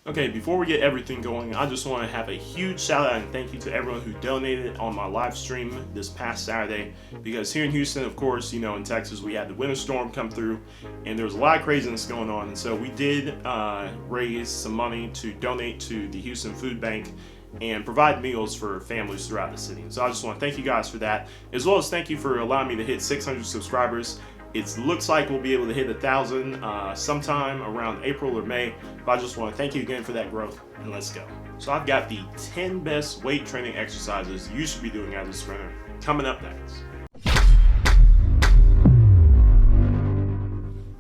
Okay, before we get everything going, I just want to have a huge shout out and thank you to everyone who donated on my live stream this past Saturday. Because here in Houston, of course, you know, in Texas, we had the winter storm come through and there was a lot of craziness going on. And so we did raise some money to donate to the Houston Food Bank and provide meals for families throughout the city. And so I just want to thank you guys for that, as well as thank you for allowing me to hit 600 subscribers. It looks like we'll be able to hit 1,000 sometime around April or May, but I just want to thank you again for that growth, and let's go. So I've got the 10 best weight training exercises you should be doing as a sprinter coming up next.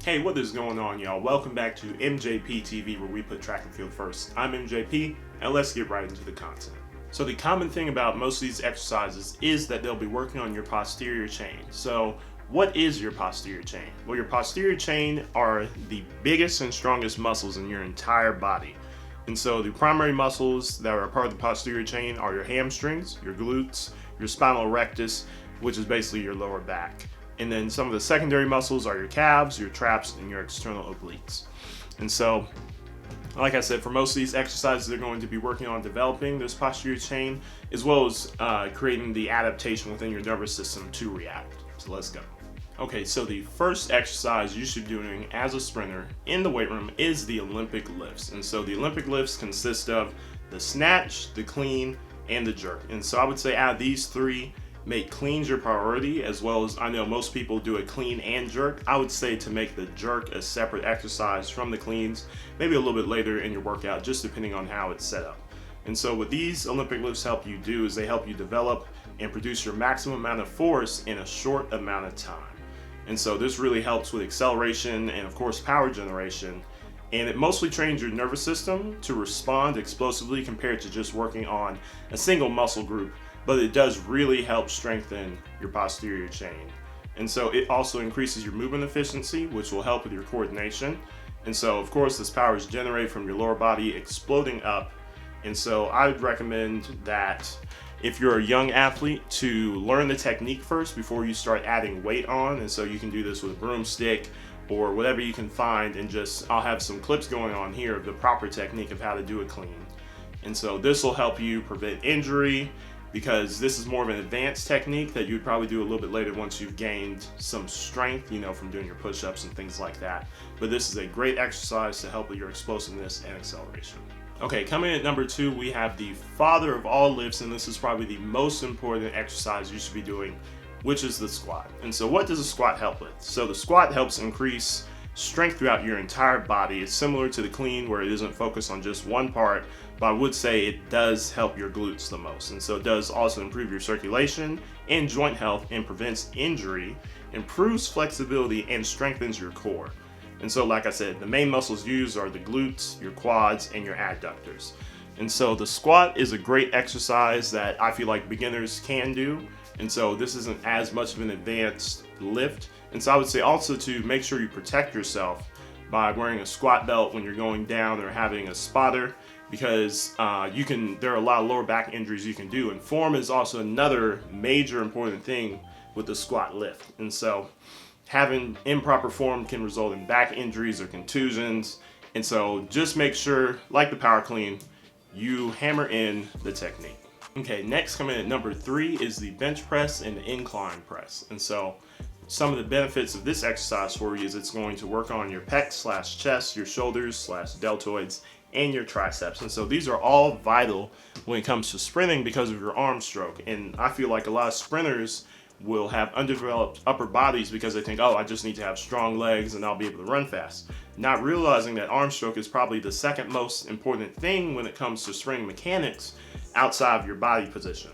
Hey, what is going on, y'all? Welcome back to MJPTV, where we put track and field first. I'm MJP, and let's get right into the content. So the common thing about most of these exercises is that they'll be working on your posterior chain. So what is your posterior chain? Well, your posterior chain are the biggest and strongest muscles in your entire body. And so the primary muscles that are a part of the posterior chain are your hamstrings, your glutes, your spinal rectus, which is basically your lower back. And then some of the secondary muscles are your calves, your traps, and your external obliques. And so, like I said, for most of these exercises, they're going to be working on developing this posterior chain, as well as creating the adaptation within your nervous system to react. So let's go. Okay, so the first exercise you should be doing as a sprinter in the weight room is the Olympic lifts. And so the Olympic lifts consist of the snatch, the clean, and the jerk. And so I would say out of these three, make cleans your priority, as well as I know most people do a clean and jerk. I would say to make the jerk a separate exercise from the cleans, maybe a little bit later in your workout, just depending on how it's set up. And so what these Olympic lifts help you do is they help you develop and produce your maximum amount of force in a short amount of time. And so this really helps with acceleration and of course power generation. And it mostly trains your nervous system to respond explosively compared to just working on a single muscle group, but it does really help strengthen your posterior chain. And so it also increases your movement efficiency, which will help with your coordination. And so of course this power is generated from your lower body exploding up. And so I would recommend that if you're a young athlete, to learn the technique first before you start adding weight on. And so you can do this with a broomstick or whatever you can find, and just I'll have some clips going on here of the proper technique of how to do a clean. And so this will help you prevent injury, because this is more of an advanced technique that you would probably do a little bit later once you've gained some strength, you know, from doing your push-ups and things like that. But this is a great exercise to help with your explosiveness and acceleration. Okay, coming in at number 2, we have the father of all lifts, and this is probably the most important exercise you should be doing, which is the squat. And so what does a squat help with? So the squat helps increase strength throughout your entire body. It's similar to the clean, where it isn't focused on just one part, but I would say it does help your glutes the most. And so it does also improve your circulation and joint health, and prevents injury, improves flexibility, and strengthens your core. And so, like I said, the main muscles used are the glutes, your quads, and your adductors. And so the squat is a great exercise that I feel like beginners can do. And so this isn't as much of an advanced lift. And so I would say also to make sure you protect yourself by wearing a squat belt when you're going down, or having a spotter, because there are a lot of lower back injuries you can do. And form is also another major important thing with the squat lift. And so having improper form can result in back injuries or contusions. And so just make sure, like the power clean, you hammer in the technique. Okay, next coming at number 3 is the bench press and the incline press. And so some of the benefits of this exercise for you is it's going to work on your pecs / chest, your shoulders / deltoids, and your triceps. And so these are all vital when it comes to sprinting because of your arm stroke. And I feel like a lot of sprinters will have undeveloped upper bodies because they think, oh, I just need to have strong legs and I'll be able to run fast. Not realizing that arm stroke is probably the second most important thing when it comes to sprinting mechanics outside of your body position.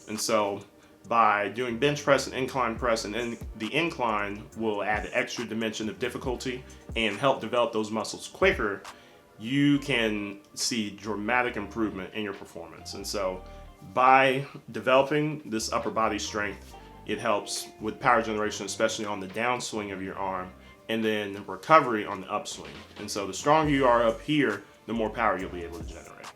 And so by doing bench press and incline press, and then the incline will add an extra dimension of difficulty and help develop those muscles quicker, you can see dramatic improvement in your performance. And so by developing this upper body strength, it helps with power generation, especially on the downswing of your arm, and then recovery on the upswing. And so the stronger you are up here, the more power you'll be able to generate.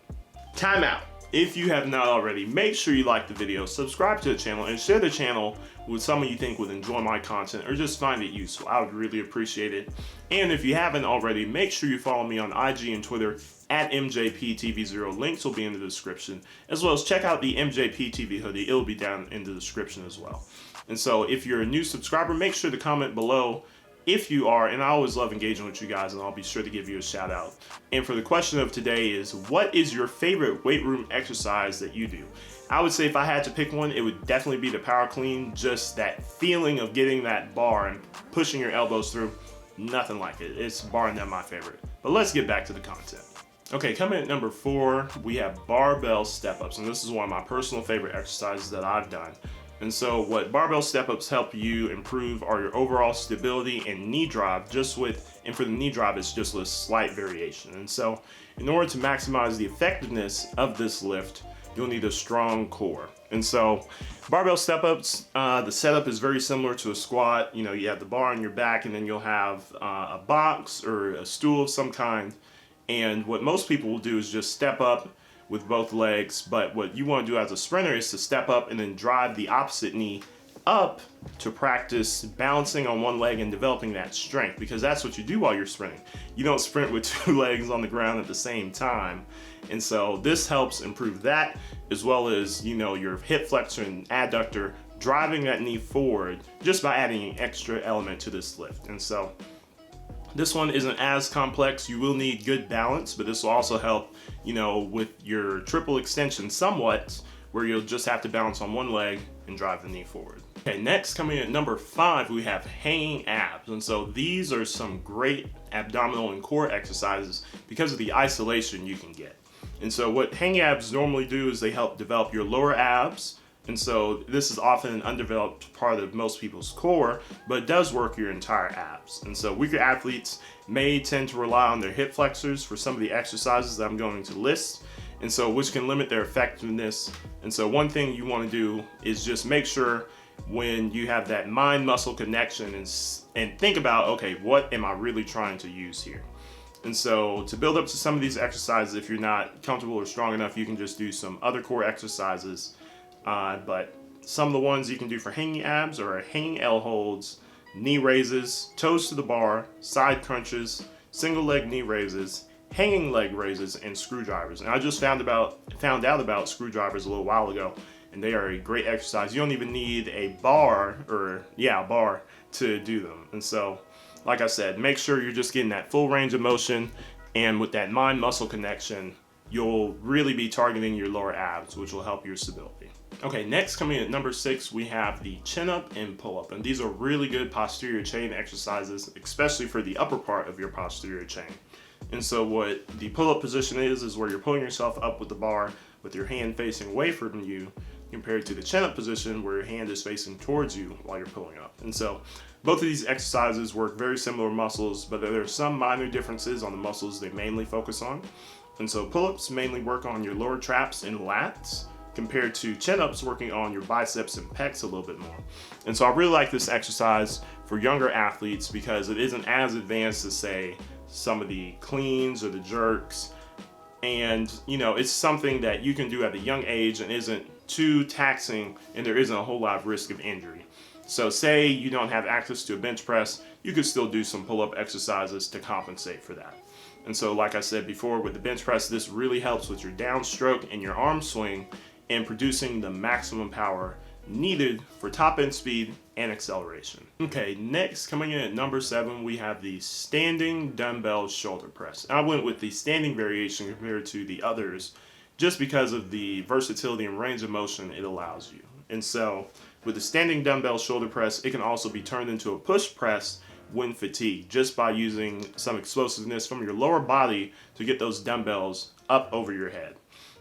Time out. If you have not already, make sure you like the video, subscribe to the channel, and share the channel with someone you think would enjoy my content or just find it useful. I would really appreciate it. And if you haven't already, make sure you follow me on IG and Twitter at MJPTV0. Links will be in the description, as well as check out the MJPTV hoodie. It'll be down in the description as well. And so if you're a new subscriber, make sure to comment below if you are, and I always love engaging with you guys, and I'll be sure to give you a shout out. And for the question of today is, what is your favorite weight room exercise that you do? I would say if I had to pick one, it would definitely be the power clean. Just that feeling of getting that bar and pushing your elbows through, nothing like it. It's bar none my favorite. But let's get back to the content. Okay, coming at number 4, we have barbell step-ups, and this is one of my personal favorite exercises that I've done. And so what barbell step-ups help you improve are your overall stability and knee drive, and for the knee drive, it's just a slight variation. And so in order to maximize the effectiveness of this lift, you'll need a strong core. And so barbell step-ups, the setup is very similar to a squat. You know, you have the bar on your back, and then you'll have a box or a stool of some kind. And what most people will do is just step up with both legs, but what you want to do as a sprinter is to step up and then drive the opposite knee up to practice balancing on one leg and developing that strength, because that's what you do while you're sprinting. You don't sprint with 2 legs on the ground at the same time. And so this helps improve that, as well as, you know, your hip flexor and adductor, driving that knee forward just by adding an extra element to this lift. And so this one isn't as complex. You will need good balance, but this will also help, you know, with your triple extension somewhat, where you'll just have to balance on one leg and drive the knee forward. Okay, next, coming in at number 5, we have hanging abs. And so these are some great abdominal and core exercises because of the isolation you can get. And so what hanging abs normally do is they help develop your lower abs. And so this is often an undeveloped part of most people's core, but it does work your entire abs. And so weaker athletes may tend to rely on their hip flexors for some of the exercises that I'm going to list, and so which can limit their effectiveness. And so one thing you want to do is just make sure when you have that mind-muscle connection and think about, okay, what am I really trying to use here? And so to build up to some of these exercises, if you're not comfortable or strong enough, you can just do some other core exercises. But some of the ones you can do for hanging abs are hanging L holds, knee raises, toes to the bar, side crunches, single leg knee raises, hanging leg raises, and screwdrivers. And I just found out about screwdrivers a little while ago, and they are a great exercise. You don't even need a bar to do them. And so, like I said, make sure you're just getting that full range of motion, and with that mind-muscle connection, you'll really be targeting your lower abs, which will help your stability. Okay, next, coming in at number 6, we have the chin-up and pull-up. And these are really good posterior chain exercises, especially for the upper part of your posterior chain. And so what the pull-up position is where you're pulling yourself up with the bar with your hand facing away from you, compared to the chin-up position where your hand is facing towards you while you're pulling up. And so both of these exercises work very similar muscles, but there are some minor differences on the muscles they mainly focus on. And so pull-ups mainly work on your lower traps and lats, compared to chin-ups working on your biceps and pecs a little bit more. And so I really like this exercise for younger athletes because it isn't as advanced as, say, some of the cleans or the jerks. And, you know, it's something that you can do at a young age and isn't too taxing, and there isn't a whole lot of risk of injury. So say you don't have access to a bench press, you could still do some pull-up exercises to compensate for that. And so, like I said before, with the bench press, this really helps with your downstroke and your arm swing and producing the maximum power needed for top end speed and acceleration. Okay, next, coming in at number 7, we have the standing dumbbell shoulder press. I went with the standing variation compared to the others just because of the versatility and range of motion it allows you. And so with the standing dumbbell shoulder press, it can also be turned into a push press when fatigued, just by using some explosiveness from your lower body to get those dumbbells up over your head.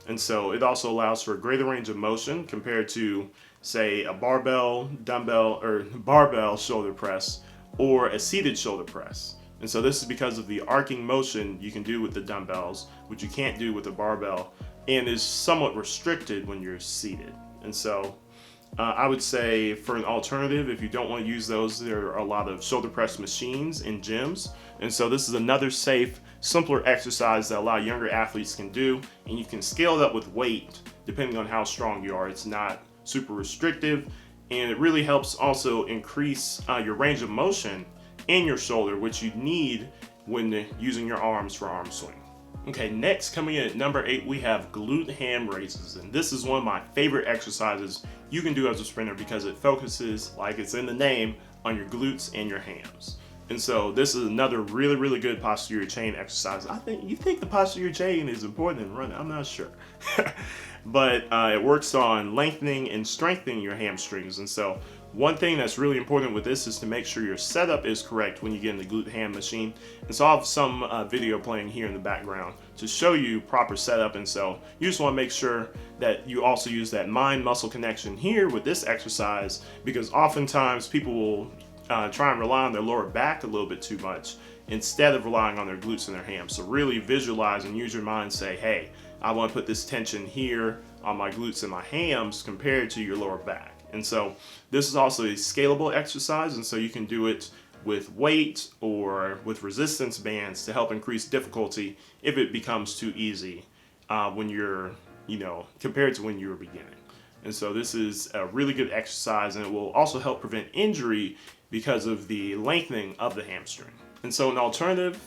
And so it also allows for a greater range of motion compared to, say, a barbell shoulder press or a seated shoulder press. And so this is because of the arcing motion you can do with the dumbbells, which you can't do with a barbell, and is somewhat restricted when you're seated. And so I would say for an alternative, if you don't want to use those, there are a lot of shoulder press machines in gyms. And so this is another safe, simpler exercise that a lot of younger athletes can do, and you can scale it up with weight depending on how strong you are. It's not super restrictive, and it really helps also increase your range of motion in your shoulder, which you need when using your arms for arm swing. Okay, next coming in at number 8, we have glute ham raises. And this is one of my favorite exercises you can do as a sprinter because it focuses, like it's in the name, on your glutes and your hams. And so this is another really good posterior chain exercise. You think the posterior chain is important in running. I'm not sure. But it works on lengthening and strengthening your hamstrings. And so one thing that's really important with this is to make sure your setup is correct when you get in the glute ham machine. And so I have some video playing here in the background to show you proper setup. And so you just want to make sure that you also use that mind muscle connection here with this exercise, because oftentimes people will try and rely on their lower back a little bit too much instead of relying on their glutes and their hams. So really visualize and use your mind, say, hey, I want to put this tension here on my glutes and my hams compared to your lower back. And so this is also a scalable exercise, and so you can do it with weight or with resistance bands to help increase difficulty if it becomes too easy when you're, compared to when you were beginning. And so this is a really good exercise, and it will also help prevent injury because of the lengthening of the hamstring. And so an alternative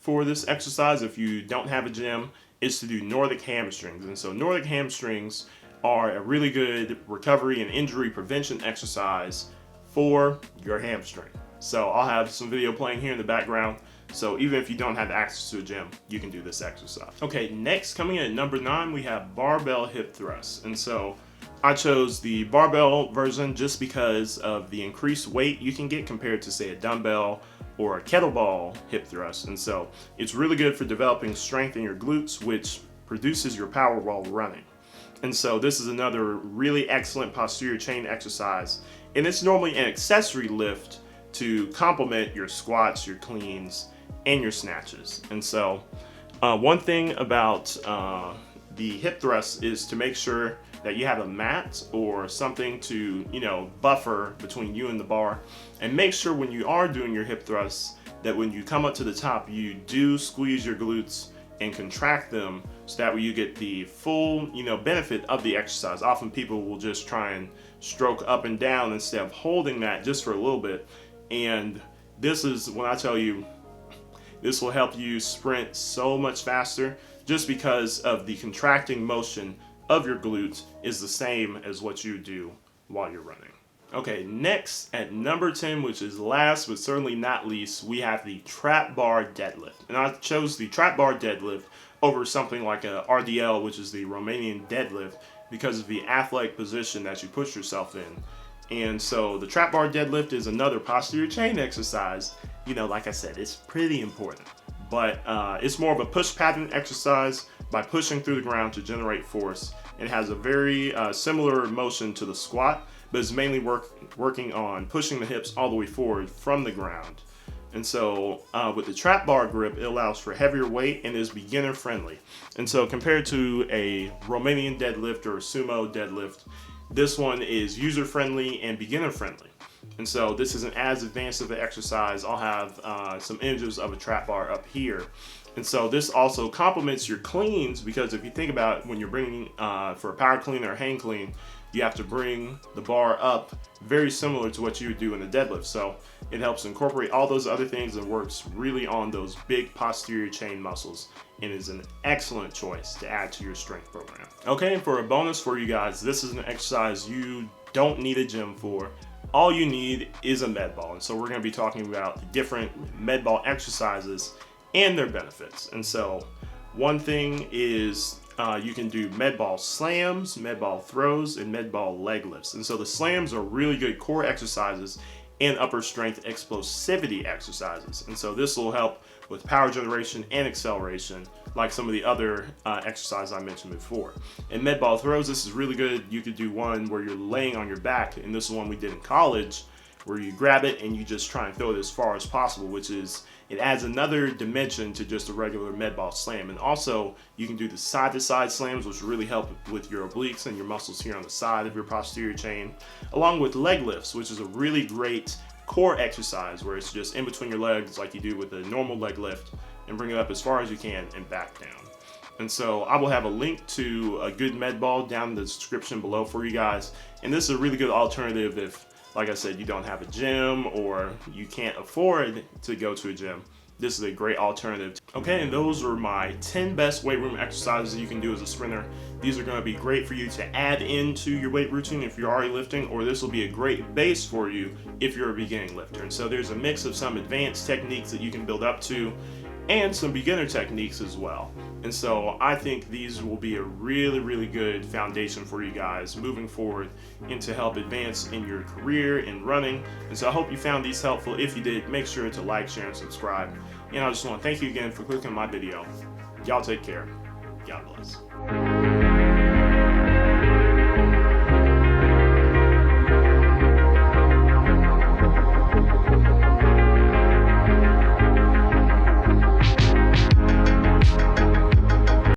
for this exercise, if you don't have a gym, is to do Nordic hamstrings. And so Nordic hamstrings are a really good recovery and injury prevention exercise for your hamstring. So I'll have some video playing here in the background. So even if you don't have access to a gym, you can do this exercise. Okay, next coming in at number 9, we have barbell hip thrusts. And so I chose the barbell version just because of the increased weight you can get compared to, say, a dumbbell or a kettlebell hip thrust. And so it's really good for developing strength in your glutes, which produces your power while running. And so this is another really excellent posterior chain exercise. And it's normally an accessory lift to complement your squats, your cleans, and your snatches. And so one thing about the hip thrust is to make sure that you have a mat or something to, buffer between you and the bar. And make sure when you are doing your hip thrusts that when you come up to the top, you do squeeze your glutes and contract them so that way you get the full, benefit of the exercise. Often people will just try and stroke up and down instead of holding that just for a little bit. And this is when I tell you, this will help you sprint so much faster just because of the contracting motion of your glutes is the same as what you do while you're running. Okay, next at number 10, which is last but certainly not least, we have the trap bar deadlift. And I chose the trap bar deadlift over something like a RDL, which is the Romanian deadlift, because of the athletic position that you push yourself in. And so the trap bar deadlift is another posterior chain exercise. Like I said, it's pretty important. But it's more of a push pattern exercise by pushing through the ground to generate force. It has a very similar motion to the squat, but it's mainly working on pushing the hips all the way forward from the ground. And so with the trap bar grip, it allows for heavier weight and is beginner friendly. And so compared to a Romanian deadlift or a sumo deadlift, this one is user friendly and beginner friendly. And so this isn't as advanced of an exercise. I'll have some images of a trap bar up here. And so this also complements your cleans, because if you think about it, when you're bringing for a power clean or a hang clean, you have to bring the bar up very similar to what you would do in the deadlift. So it helps incorporate all those other things and works really on those big posterior chain muscles, and is an excellent choice to add to your strength program. Okay, and for a bonus for you guys, this is an exercise you don't need a gym for. All you need is a med ball. And so we're going to be talking about the different med ball exercises and their benefits. And so one thing is you can do med ball slams, med ball throws, and med ball leg lifts. And so the slams are really good core exercises and upper strength explosivity exercises. And so this will help with power generation and acceleration, like some of the other exercises I mentioned before. In med ball throws, this is really good. You could do one where you're laying on your back, and this is one we did in college, where you grab it and you just try and throw it as far as possible, which is, it adds another dimension to just a regular med ball slam. And also you can do the side to side slams, which really help with your obliques and your muscles here on the side of your posterior chain, along with leg lifts, which is a really great core exercise where it's just in between your legs like you do with a normal leg lift, and bring it up as far as you can and back down. And so I will have a link to a good med ball down in the description below for you guys. And this is a really good alternative if, like I said, you don't have a gym or you can't afford to go to a gym. this is a great alternative. Okay, and those are my 10 best weight room exercises you can do as a sprinter. These are going to be great for you to add into your weight routine if you're already lifting, or this will be a great base for you if you're a beginning lifter. And so there's a mix of some advanced techniques that you can build up to and some beginner techniques as well. And so I think these will be a really good foundation for you guys moving forward and to help advance in your career in running. And so I hope you found these helpful. If you did, make sure to like, share, and subscribe. And I just want to thank you again for clicking on my video. Y'all take care. God bless.